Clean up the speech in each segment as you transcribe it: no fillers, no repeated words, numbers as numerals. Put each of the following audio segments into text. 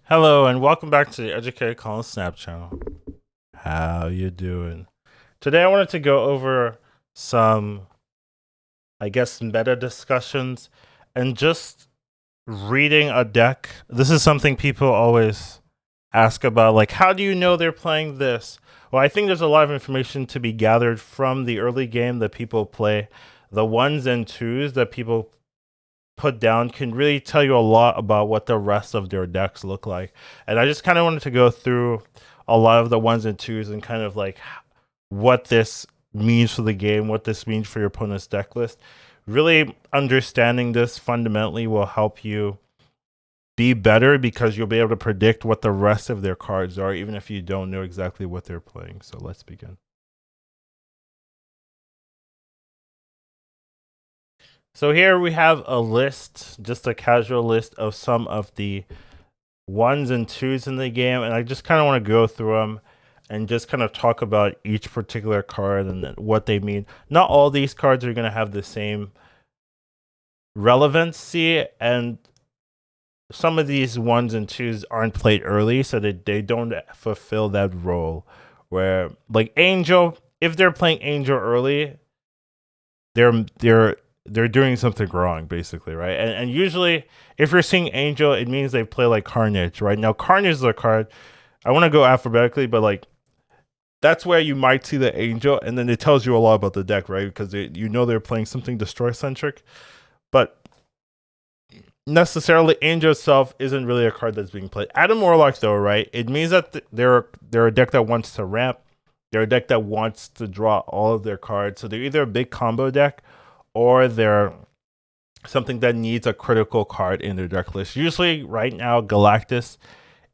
Hello and welcome back to the Educated Colin Snap channel. How you doing? Today I wanted to go over some, meta discussions and just reading a deck. This is something people always ask about, like, how do you know they're playing this? Well, I think there's a lot of information to be gathered from the early game that people play. The ones and twos that people put down can really tell you a lot about what the rest of their decks look like. And I just kind of wanted to go through a lot of the ones and twos and kind of like what this means for the game, what this means for your opponent's deck list. Really understanding this fundamentally will help you be better because you'll be able to predict what the rest of their cards are, even if you don't know exactly what they're playing. So let's begin. So here we have a list, just a casual list of some of the ones and twos in the game, and I just kind of want to go through them and just kind of talk about each particular card and what they mean. Not all these cards are going to have the same relevancy, and some of these ones and twos aren't played early, so that they don't fulfill that role. Where, like Angel, if they're playing Angel early, they're doing something wrong, basically, right? And usually, if you're seeing Angel, it means they play like Carnage, right? Now, Carnage is a card. I want to go alphabetically, but like that's where you might see the Angel, and then it tells you a lot about the deck, right? Because you know they're playing something destroy centric, but necessarily Angel itself isn't really a card that's being played. Adam Warlock, though, right? It means that they're a deck that wants to ramp. They're a deck that wants to draw all of their cards. So they're either a big combo deck or they're something that needs a critical card in their deck list. Usually, right now, Galactus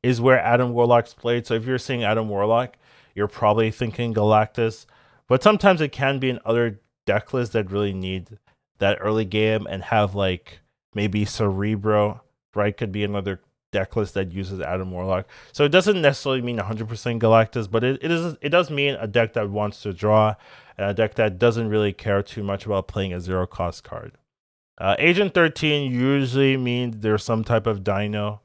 is where Adam Warlock's played. So if you're seeing Adam Warlock, you're probably thinking Galactus. But sometimes it can be in other deck lists that really need that early game and have like maybe Cerebro, right? Could be another deck list that uses Adam Warlock. So it doesn't necessarily mean 100% Galactus, but it does mean a deck that wants to draw and a deck that doesn't really care too much about playing a zero cost card. Agent 13 usually means there's some type of Dino.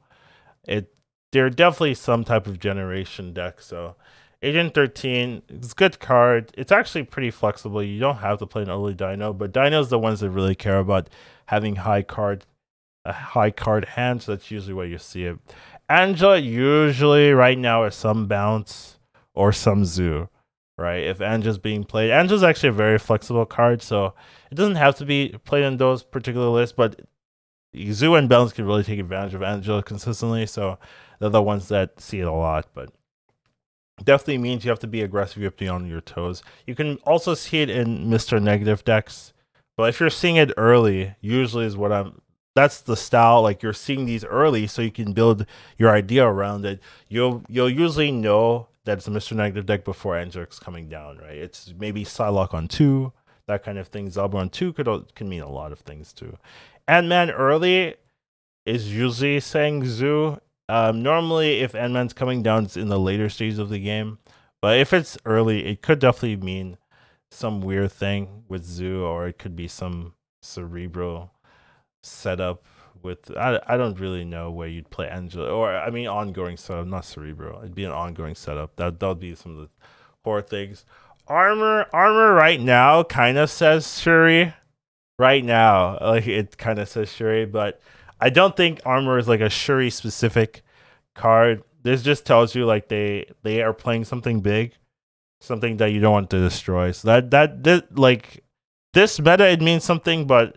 They're definitely some type of generation deck. So Agent 13 is a good card. It's actually pretty flexible. You don't have to play an early Dino, but Dinos the ones that really care about having a high card hand. So that's usually where you see it. Angela usually right now is some bounce or some zoo, right? If Angela's being played, Angela's actually a very flexible card, so it doesn't have to be played in those particular lists, but Zoo and Bounce can really take advantage of Angela consistently, so they're the ones that see it a lot, but definitely means you have to be aggressive, you have to be on your toes. You can also see it in Mr. Negative decks, but if you're seeing it early, usually is what that's the style, like you're seeing these early so you can build your idea around it. You'll usually know that it's a Mr. Negative deck before Angela's coming down, right? It's maybe Psylocke on 2, that kind of thing. Zabu on 2 can mean a lot of things too. Ant-Man early is usually saying Zoo. Normally, if Ant-Man's coming down, it's in the later stages of the game. But if it's early, it could definitely mean some weird thing with Zoo, or it could be some cerebral setup with I don't really know where you'd play Angela, or I mean ongoing setup, not cerebral. It'd be an ongoing setup. That would be some of the core things. Armor right now kind of says Shuri. Right now, like it kind of says Shuri, but I don't think armor is like a Shuri specific card. This just tells you like they are playing something big, something that you don't want to destroy. So like this meta it means something, but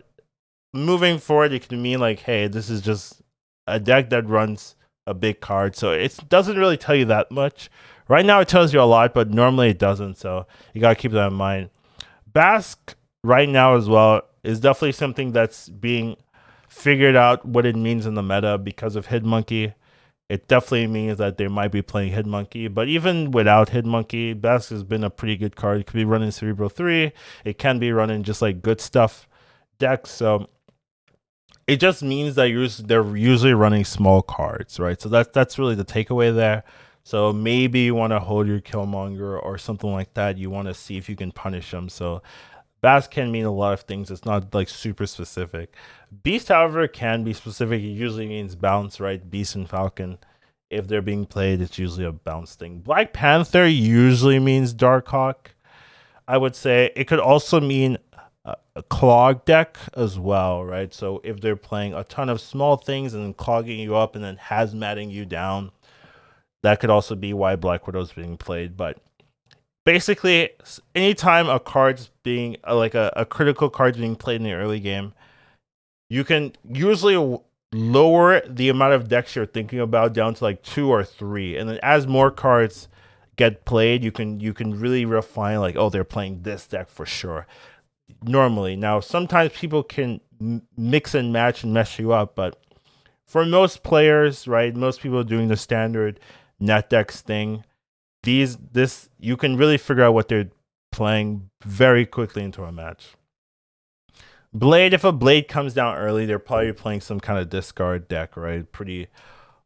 moving forward it can mean like, hey, this is just a deck that runs a big card. So it doesn't really tell you that much. Right now it tells you a lot, but normally it doesn't. So you gotta keep that in mind. Bask right now as well is definitely something that's being figured out what it means in the meta because of Hitmonkey. It definitely means that they might be playing Hitmonkey, but even without Hitmonkey, Bask has been a pretty good card. It could be running Cerebro 3. It can be running just like good stuff decks. So it just means that they're usually running small cards, right? So that's really the takeaway there. So maybe you want to hold your Killmonger or something like that. You want to see if you can punish them. So Bass can mean a lot of things. It's not like super specific. Beast, however, can be specific. It usually means bounce, right? Beast and Falcon If they're being played, it's usually a bounce thing. Black Panther usually means Darkhawk. I would say it could also mean a Clog Deck as well, right? So if they're playing a ton of small things and then clogging you up and then hazmatting you down, that could also be why Black Widow's being played. But basically, anytime a card's being like a critical card's being played in the early game, you can usually lower the amount of decks you're thinking about down to like 2 or 3, and then as more cards get played, you can really refine like, oh, they're playing this deck for sure. Normally, now sometimes people can mix and match and mess you up, but for most players, right, most people doing the standard net decks thing, this you can really figure out what they're playing very quickly into a match. Blade, if a Blade comes down early, they're probably playing some kind of discard deck, right? Pretty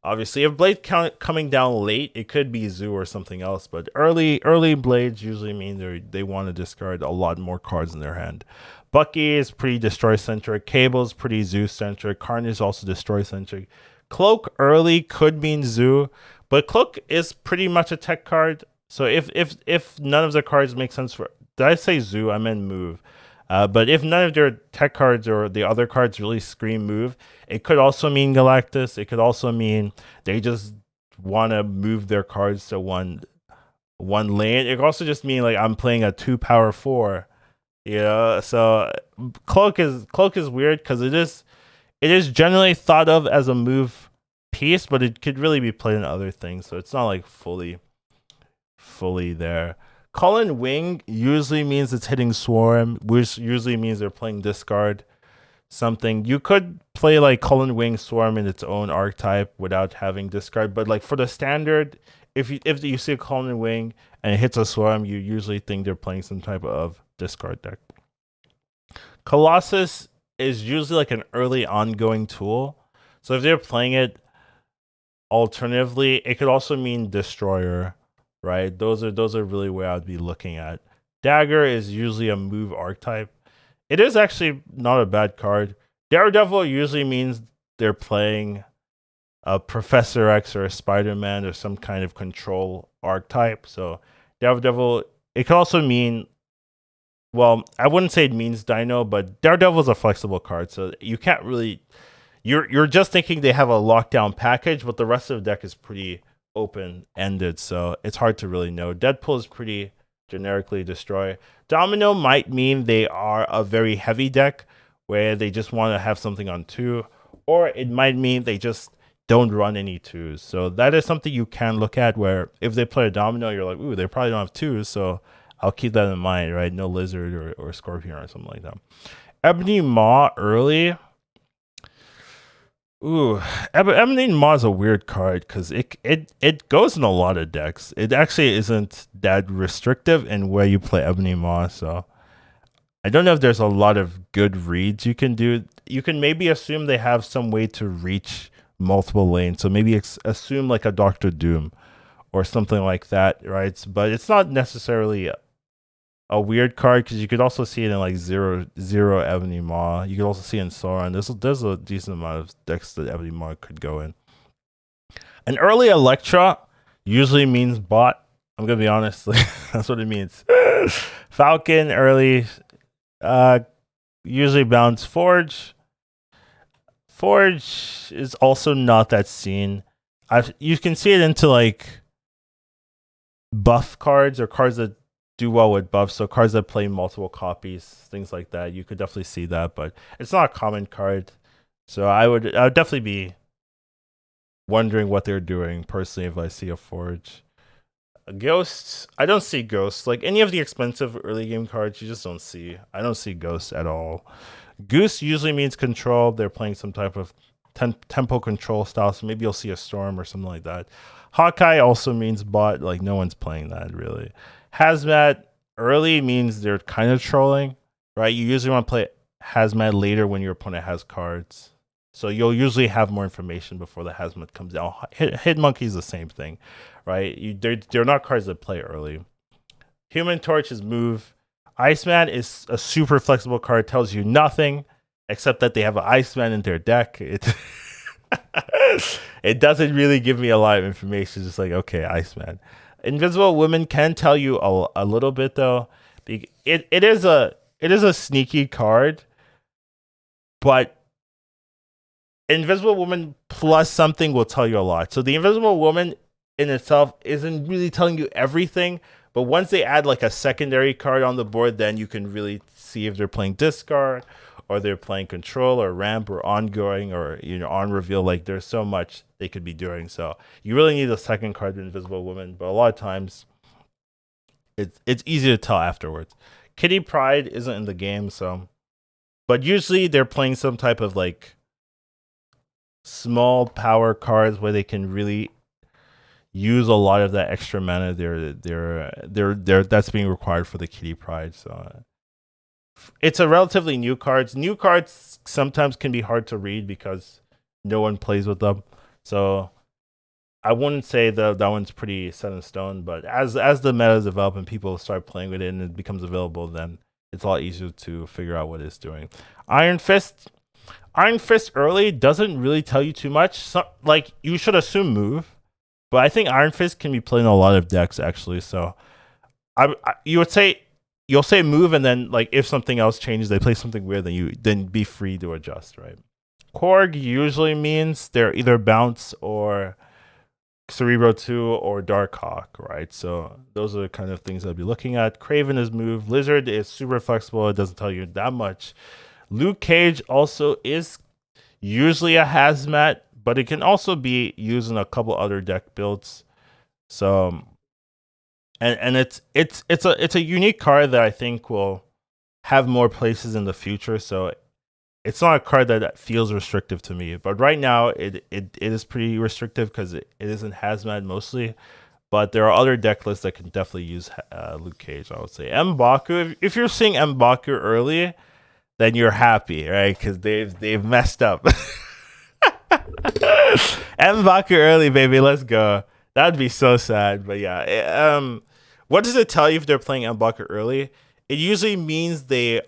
obviously. If Blade coming down late, it could be Zoo or something else, but early Blades usually mean they want to discard a lot more cards in their hand. Bucky is pretty destroy centric. Cable's pretty Zoo centric. Carnage is also destroy centric. Cloak early could mean Zoo, but Cloak is pretty much a tech card. So if none of the cards make sense for, did I say Zoo? I meant move. But if none of their tech cards or the other cards really scream move, it could also mean Galactus. It could also mean they just want to move their cards to one lane. It could also just mean like I'm playing a 2 power 4. You know, so Cloak is weird because it is generally thought of as a move piece, but it could really be played in other things. So it's not like fully there. Cullen Wing usually means it's hitting Swarm, which usually means they're playing discard something. You could play like Cullen Wing Swarm in its own archetype without having discard, but like for the standard, if you see a Cullen Wing and it hits a Swarm, you usually think they're playing some type of discard deck. Colossus is usually like an early ongoing tool. So if they're playing it alternatively, it could also mean Destroyer. Right, those are really where I'd be looking at. Dagger is usually a move archetype. It is actually not a bad card. Daredevil usually means they're playing a Professor X or a Spider-Man or some kind of control archetype. So Daredevil, it could also mean, well, I wouldn't say it means Dino, but Daredevil is a flexible card, so you can't really. You're just thinking they have a lockdown package, but the rest of the deck is pretty open-ended, so it's hard to really know. Deadpool is pretty generically destroy. Domino might mean they are a very heavy deck where they just want to have something on 2, or it might mean they just don't run any 2s. So that is something you can look at, where if they play a Domino, you're like, ooh, they probably don't have 2s, so I'll keep that in mind, right? No Lizard or Scorpion or something like that. Ebony Maw early. Ooh, Ebony Maw is a weird card because it goes in a lot of decks. It actually isn't that restrictive in where you play Ebony Maw, so I don't know if there's a lot of good reads you can do. You can maybe assume they have some way to reach multiple lanes, so maybe assume like a Doctor Doom or something like that, right? But it's not necessarily a weird card because you could also see it in like zero Ebony Maw. You could also see it in Sauron. There's a decent amount of decks that Ebony Maw could go in. An early Electra usually means bot. I'm gonna be honest, that's what it means. Falcon early, usually bounce Forge. Forge is also not that seen. You can see it into like buff cards or cards that do well with buffs, so cards that play multiple copies, things like that. You could definitely see that, but it's not a common card. So I would definitely be wondering what they're doing personally if I see a Forge. Ghosts, I don't see Ghosts. Like any of the expensive early game cards, you just don't see. I don't see Ghosts at all. Goose usually means control. They're playing some type of tempo control style, so maybe you'll see a Storm or something like that. Hawkeye also means bot. Like no one's playing that really. Hazmat early means they're kind of trolling, right? You usually want to play Hazmat later when your opponent has cards. So you'll usually have more information before the Hazmat comes down. Hit Monkey is the same thing, right? They're not cards that play early. Human Torch is move. Iceman is a super flexible card. Tells you nothing except that they have an Iceman in their deck. It doesn't really give me a lot of information. It's just like, okay, Iceman. Invisible Woman can tell you a little bit though. It is a sneaky card, but Invisible Woman plus something will tell you a lot. So the Invisible Woman in itself isn't really telling you everything, but once they add like a secondary card on the board, then you can really see if they're playing discard or they're playing control or ramp or ongoing or on reveal. Like there's so much they could be doing. So you really need a second card to Invisible Woman, but a lot of times it's easy to tell afterwards. Kitty Pryde isn't in the game, so but usually they're playing some type of like small power cards where they can really use a lot of that extra mana that's being required for the Kitty Pryde. So it's a relatively new cards. New cards sometimes can be hard to read because no one plays with them. So I wouldn't say that one's pretty set in stone, but as the meta develop and people start playing with it and it becomes available, then it's a lot easier to figure out what it's doing. Iron Fist early doesn't really tell you too much. Like you should assume move, but I think Iron Fist can be played in a lot of decks actually. So you'll say move, and then like if something else changes, they play something weird, then be free to adjust, right? Korg usually means they're either bounce or Cerebro 2 or Darkhawk, right? So those are the kind of things I'd be looking at. Craven is move. Lizard is super flexible. It doesn't tell you that much. Luke Cage also is usually a hazmat, but it can also be used in a couple other deck builds. So and it's a unique card that I think will have more places in the future. So it's not a card that feels restrictive to me, but right now it is pretty restrictive because it isn't hazmat mostly. But there are other deck lists that can definitely use Luke Cage. I would say M'Baku. If you're seeing M'Baku early, then you're happy, right? Because they've messed up. M'Baku early, baby. Let's go. That'd be so sad. But yeah, what does it tell you if they're playing M'Baku early? It usually means they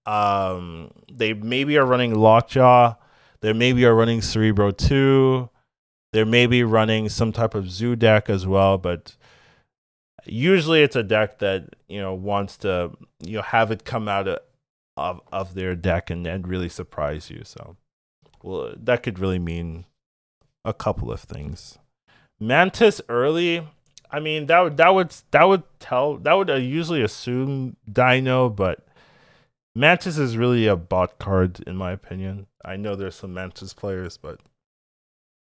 maybe are running Lockjaw, they maybe are running Cerebro 2, they maybe running some type of Zoo deck as well, but usually it's a deck that wants to have it come out of their deck and really surprise you. So well, that could really mean a couple of things. Mantis early, I mean that would usually assume Dino, but Mantis is really a bot card in my opinion. I know there's some Mantis players, but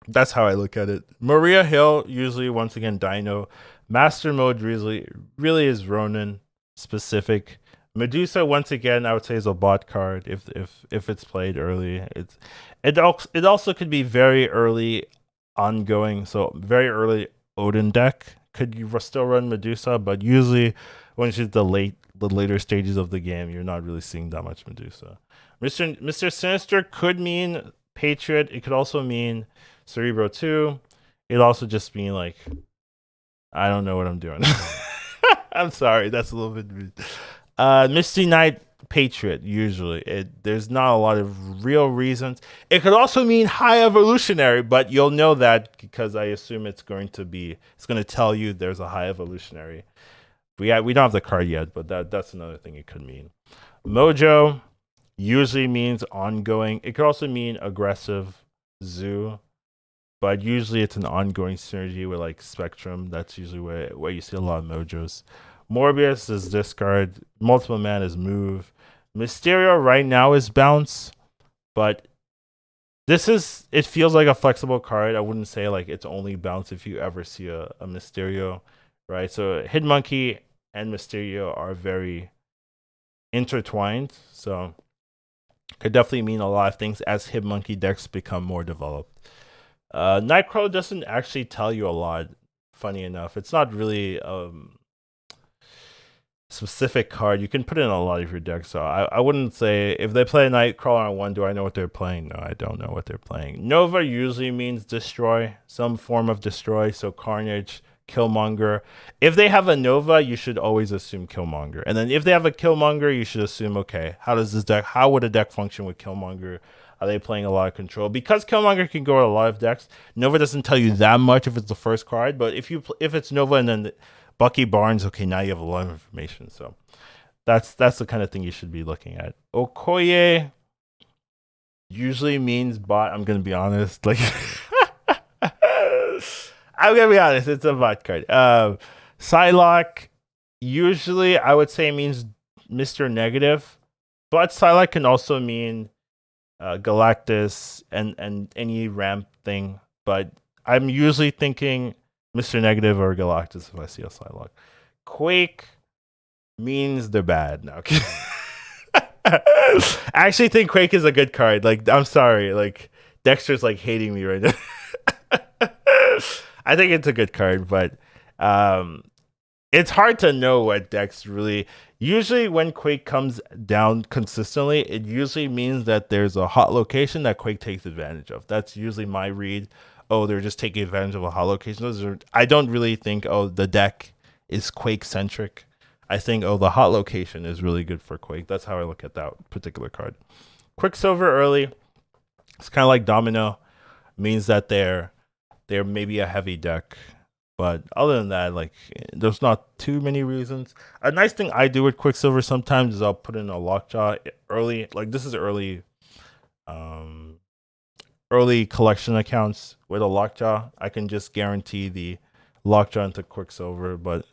that's how I look at it. Maria Hill usually once again Dino. Master mode really is Ronin specific. Medusa once again I would say is a bot card if it's played early. It also could be very early ongoing, so very early Odin deck could you still run Medusa, but usually when it's the later stages of the game, you're not really seeing that much Medusa. Mr. Sinister could mean Patriot. It could also mean Cerebro 2. It also just mean like I don't know what I'm doing. I'm sorry, that's a little bit Misty Knight Patriot usually. There's not a lot of real reasons. It could also mean High Evolutionary, but you'll know that because I assume it's going to tell you there's a High Evolutionary. We don't have the card yet, but that's another thing it could mean. Mojo usually means ongoing. It could also mean aggressive Zoo, but usually it's an ongoing synergy with like Spectrum. That's usually where you see a lot of Mojos. Morbius is discard. Multiple Man is move. Mysterio right now is bounce, but it feels like a flexible card. I wouldn't say like it's only bounce if you ever see a Mysterio, right? So Hitmonkey and Mysterio are very intertwined, so could definitely mean a lot of things as Hitmonkey decks become more developed. Nitro doesn't actually tell you a lot, funny enough. It's not really specific card. You can put it in a lot of your decks, so I wouldn't say if they play Nightcrawler on 1, do I know what they're playing? No, I don't know what they're playing. Nova usually means destroy, some form of destroy, so Carnage, Killmonger. If they have a Nova, you should always assume Killmonger. And then if they have a Killmonger, you should assume, okay, how would a deck function with Killmonger? Are they playing a lot of control? Because Killmonger can go to a lot of decks. Nova doesn't tell you that much if it's the first card, but if it's Nova and then Bucky Barnes, okay, now you have a lot of information. So that's the kind of thing you should be looking at. Okoye usually means bot. I'm gonna be honest. Like, I'm gonna be honest. It's a bot card. Psylocke usually I would say means Mr. Negative, but Psylocke can also mean Galactus and any ramp thing. But I'm usually thinking Mr. Negative or Galactus if I see a Psylocke. Quake means they're bad. No. I actually think Quake is a good card. Like, I'm sorry. Like, Dexter's like hating me right now. I think it's a good card, but it's hard to know what decks really. Usually, when Quake comes down consistently, it usually means that there's a hot location that Quake takes advantage of. That's usually my read. Oh, they're just taking advantage of a hot location. I don't really think, oh, the deck is Quake centric. I think, oh, the hot location is really good for Quake. That's how I look at that particular card. Quicksilver early, it's kind of like Domino, means that they're maybe a heavy deck. But other than that, like, there's not too many reasons. A nice thing I do with Quicksilver sometimes is I'll put in a Lockjaw early. Like, this is early collection accounts with a Lockjaw. I can just guarantee the Lockjaw into Quicksilver, but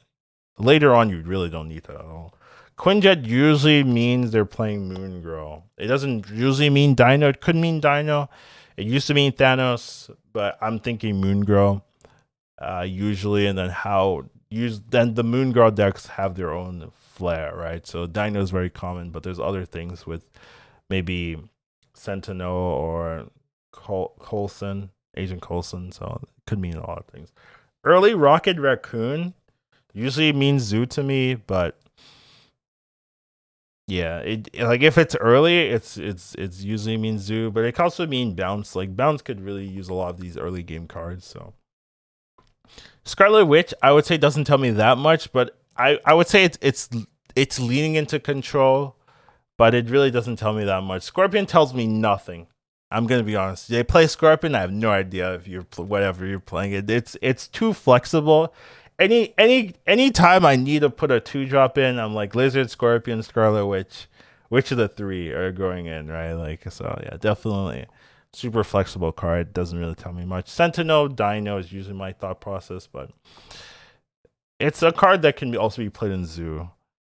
later on, you really don't need that at all. Quinjet usually means they're playing Moon Girl. It doesn't usually mean Dino. It could mean Dino. It used to mean Thanos, but I'm thinking Moon Girl usually. And then then the Moon Girl decks have their own flair, right? So Dino is very common, but there's other things with maybe Sentinel or Coulson, Agent Coulson. So it could mean a lot of things. Early Rocket Raccoon usually means Zoo to me, but yeah, like if it's early, it's usually means Zoo, but it can also mean Bounce. Like Bounce could really use a lot of these early game cards. So Scarlet Witch, I would say doesn't tell me that much, but I would say it's leaning into control, but it really doesn't tell me that much. Scorpion tells me nothing. I'm gonna be honest. They play Scorpion. I have no idea if you're whatever you're playing it. It's too flexible. Any time I need to put a 2-drop in, I'm like Lizard, Scorpion, Scarlet Witch. Which of the three are going in, right? Like, so yeah, definitely super flexible card. Doesn't really tell me much. Sentinel Dino is usually my thought process, but it's a card that can also be played in Zoo.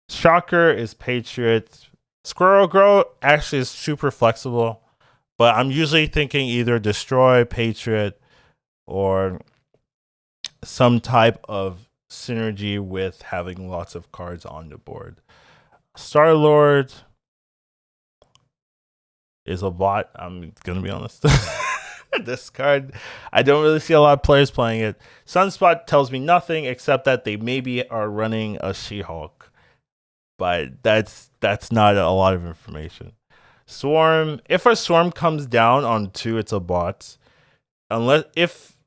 Shocker is Patriot. Squirrel Girl actually is super flexible, but I'm usually thinking either Destroy, Patriot, or some type of synergy with having lots of cards on the board. Star-Lord is a bot. I'm gonna be honest. This card, I don't really see a lot of players playing it. Sunspot tells me nothing except that they maybe are running a She-Hulk, but that's not a lot of information. Swarm, if a Swarm comes down on 2, it's a bot. If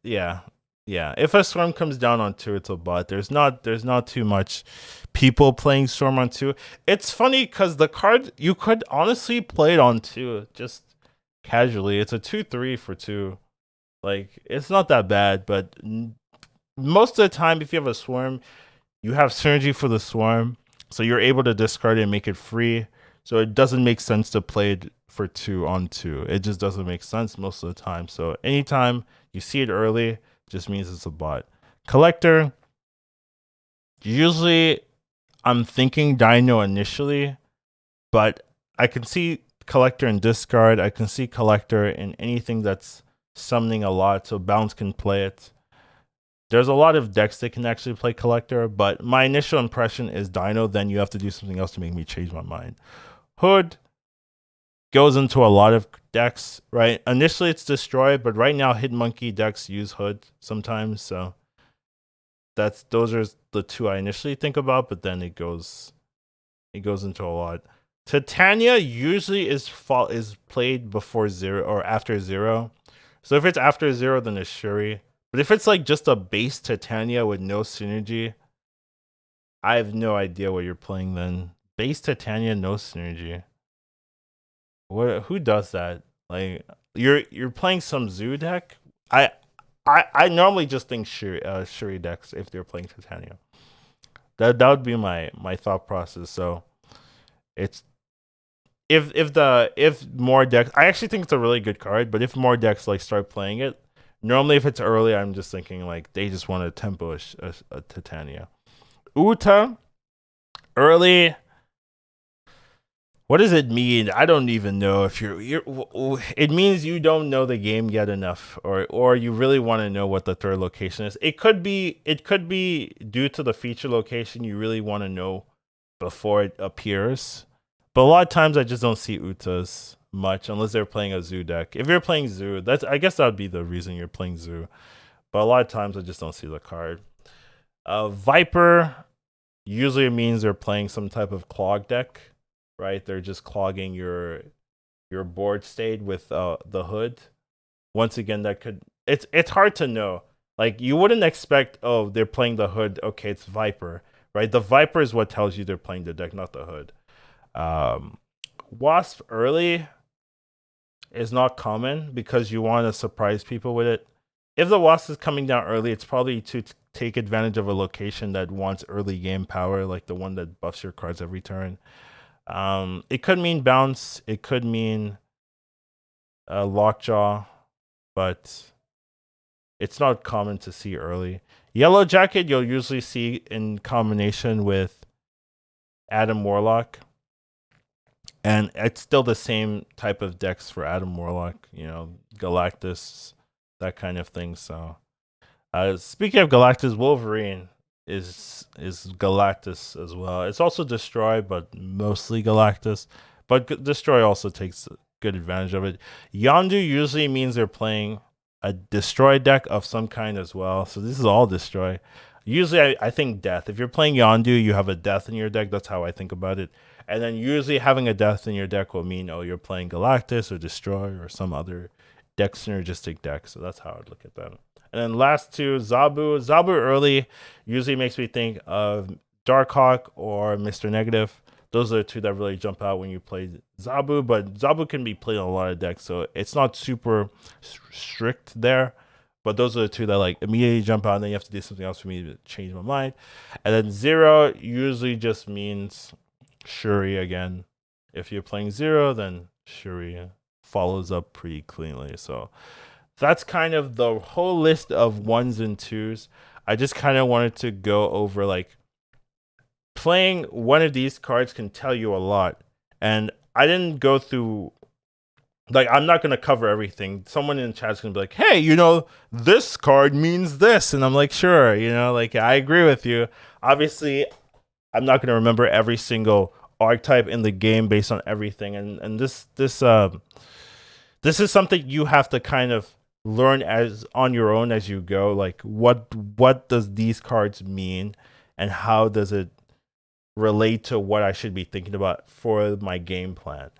a Swarm comes down on 2, it's a bot. There's not too much people playing Swarm on 2. It's funny because the card, you could honestly play it on 2 just casually. It's a 2/3 for 2. Like, it's not that bad, but most of the time, if you have a Swarm, you have synergy for the Swarm, so you're able to discard it and make it free. So it doesn't make sense to play it for 2 on 2. It just doesn't make sense most of the time. So anytime you see it early, just means it's a bot. Collector, usually I'm thinking Dino initially, but I can see Collector in discard. I can see Collector in anything that's summoning a lot, so Bounce can play it. There's a lot of decks that can actually play Collector, but my initial impression is Dino, then you have to do something else to make me change my mind. Hood goes into a lot of decks, right? Initially it's Destroy, but right now Hit Monkey decks use Hood sometimes, so those are the 2 I initially think about, but then it goes into a lot. Titania usually is played before 0 or after 0. So if it's after 0, then it's Shuri. But if it's like just a base Titania with no synergy, I have no idea what you're playing then. Base Titania, no synergy. Who does that? Like you're playing some zoo deck. I I normally just think Shuri decks if they're playing Titania. That would be my thought process. So it's if more decks, I actually think it's a really good card. But if more decks like start playing it, normally if it's early, I'm just thinking like they just want to tempo a Titania. Uta early. What does it mean? I don't even know if you're. It means you don't know the game yet enough, or you really want to know what the third location is. It could be due to the feature location. You really want to know before it appears. But a lot of times I just don't see Utas much unless they're playing a Zoo deck. If you're playing Zoo, I guess that would be the reason you're playing Zoo. But a lot of times I just don't see the card. Viper usually means they're playing some type of Clog Deck. Right, they're just clogging your board state with the hood. Once again, that could it's hard to know. Like you wouldn't expect, oh, they're playing the hood. Okay, it's Viper, right? The Viper is what tells you they're playing the deck, not the hood. Wasp early is not common because you want to surprise people with it. If the Wasp is coming down early, it's probably to take advantage of a location that wants early game power, like the one that buffs your cards every turn. It could mean bounce. It could mean lockjaw, but it's not common to see early. Yellow Jacket you'll usually see in combination with Adam Warlock, and it's still the same type of decks for Adam Warlock. You know, Galactus, that kind of thing. So, speaking of Galactus, Wolverine is Galactus as well. It's also Destroy, but mostly Galactus. But Destroy also takes good advantage of it. Yondu usually means they're playing a Destroy deck of some kind as well. So this is all Destroy. Usually I think Death. If you're playing Yondu, you have a Death in your deck. That's how I think about it. And then usually having a Death in your deck will mean, oh, you're playing Galactus or Destroy or some other deck synergistic deck. So that's how I'd look at that. And then last two, Zabu. Zabu early usually makes me think of Darkhawk or Mr. Negative. Those are the two that really jump out when you play Zabu, but Zabu can be played on a lot of decks, so it's not super strict there. But those are the two that like immediately jump out, and then you have to do something else for me to change my mind. And then Zero usually just means Shuri again. If you're playing Zero, then Shuri follows up pretty cleanly. So that's kind of the whole list of ones and twos. I just kind of wanted to go over like playing one of these cards can tell you a lot. And I didn't go through, like, I'm not going to cover everything. Someone in the chat is going to be like, hey, you know, this card means this. And I'm like, sure, you know, like, I agree with you. Obviously, I'm not going to remember every single archetype in the game based on everything. And this is something you have to kind of learn as on your own as you go. Like, what does these cards mean, and how does it relate to what I should be thinking about for my game plan?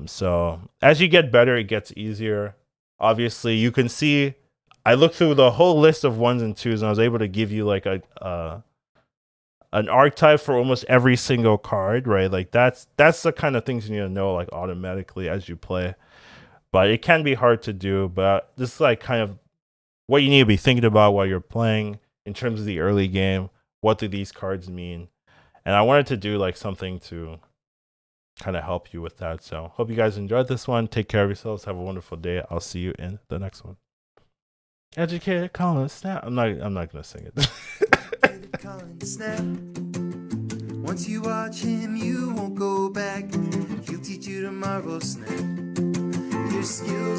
So as you get better, it gets easier. Obviously, you can see I looked through the whole list of ones and twos, and I was able to give you like an archetype for almost every single card, right? Like that's the kind of things you need to know like automatically as you play. But it can be hard to do. But this is like kind of what you need to be thinking about while you're playing in terms of the early game. What do these cards mean? And I wanted to do like something to kind of help you with that. So hope you guys enjoyed this one. Take care of yourselves. Have a wonderful day. I'll see you in the next one. Educated Colin Snap. I'm not gonna sing it. Educated Colin Snap. Once you watch him, you won't go back. He'll teach you tomorrow, Snap. Your skills